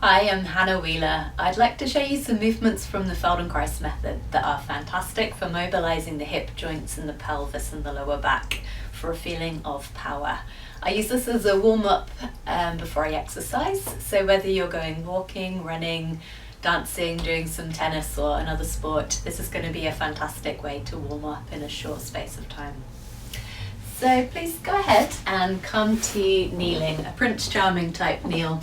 Hi, I'm Hannah Wheeler. I'd like to show you some movements from the Feldenkrais method that are fantastic for mobilising the hip joints and the pelvis and the lower back for a feeling of power. I use this as a warm-up before I exercise, so whether you're going walking, running, dancing, doing some tennis or another sport, this is going to be a fantastic way to warm up in a short space of time. So please go ahead and come to kneeling, a Prince Charming type kneel.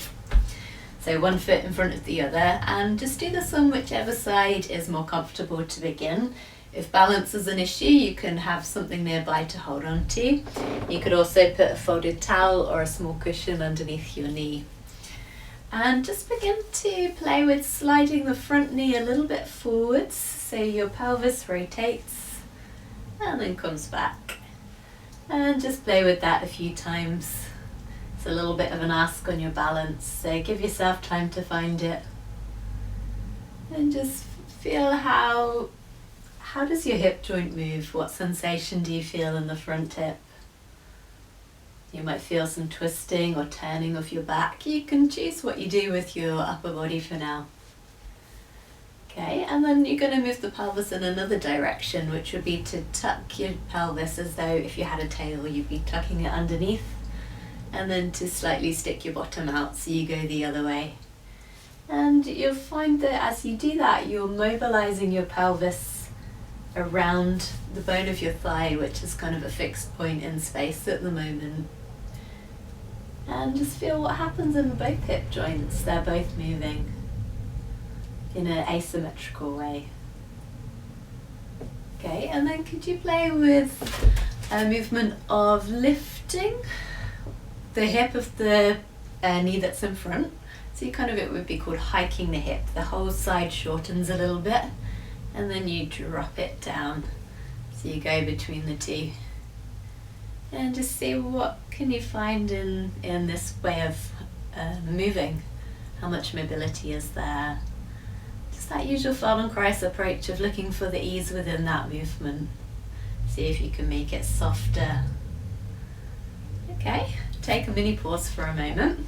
So one foot in front of the other, and just do this on whichever side is more comfortable to begin. If balance is an issue, you can have something nearby to hold on to. You could also put a folded towel or a small cushion underneath your knee. And just begin to play with sliding the front knee a little bit forwards so your pelvis rotates and then comes back. And just play with that a few times. A little bit of an ask on your balance, so give yourself time to find it and just feel how does your hip joint move. What sensation do you feel in the front hip? You might feel some twisting or turning of your back. You can choose what you do with your upper body for now. Okay, and then you're going to move the pelvis in another direction, which would be to tuck your pelvis as though if you had a tail you'd be tucking it underneath, and then to slightly stick your bottom out so you go the other way. And you'll find that as you do that, you're mobilizing your pelvis around the bone of your thigh, which is kind of a fixed point in space at the moment. And just feel what happens in both hip joints. They're both moving in an asymmetrical way. Okay, and then could you play with a movement of lifting the hip of the knee that's in front. So it would be called hiking the hip. The whole side shortens a little bit and then you drop it down. So you go between the two. And just see what can you find in this way of moving. How much mobility is there? Just that usual Feldenkrais approach of looking for the ease within that movement. See if you can make it softer. Okay. Take a mini pause for a moment.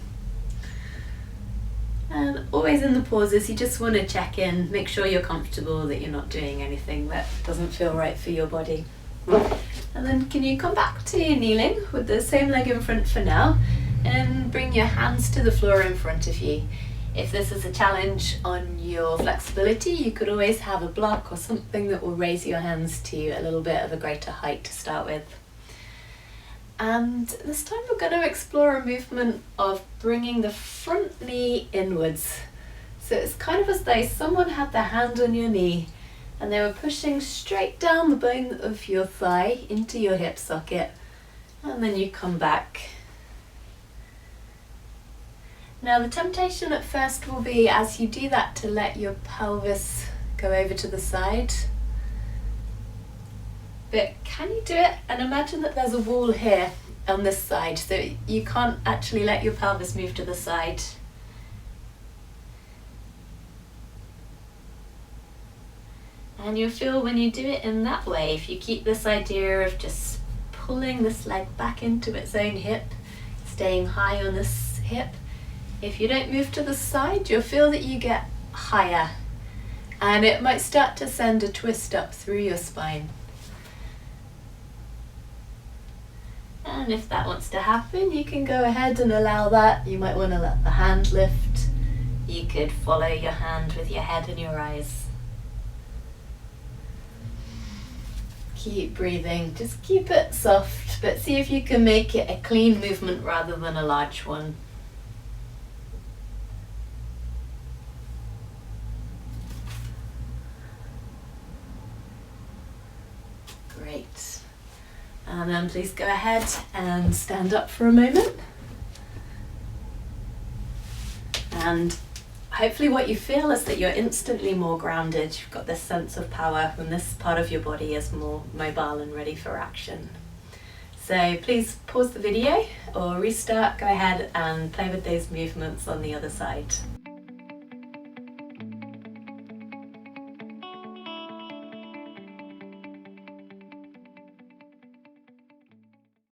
And always in the pauses, you just want to check in, make sure you're comfortable, that you're not doing anything that doesn't feel right for your body. And then can you come back to kneeling with the same leg in front for now, and bring your hands to the floor in front of you. If this is a challenge on your flexibility, you could always have a block or something that will raise your hands to a little bit of a greater height to start with. And this time we're going to explore a movement of bringing the front knee inwards. So it's kind of as though someone had their hand on your knee and they were pushing straight down the bone of your thigh into your hip socket, and then you come back. Now the temptation at first will be, as you do that, to let your pelvis go over to the side. But can you do it? And imagine that there's a wall here on this side, so you can't actually let your pelvis move to the side. And you'll feel when you do it in that way, if you keep this idea of just pulling this leg back into its own hip, staying high on this hip, if you don't move to the side, you'll feel that you get higher. And it might start to send a twist up through your spine. And if that wants to happen, you can go ahead and allow that. You might want to let the hand lift. You could follow your hand with your head and your eyes. Keep breathing, just keep it soft, but see if you can make it a clean movement rather than a large one. Great. And then please go ahead and stand up for a moment. And hopefully what you feel is that you're instantly more grounded. You've got this sense of power when this part of your body is more mobile and ready for action. So please pause the video or restart, go ahead and play with those movements on the other side.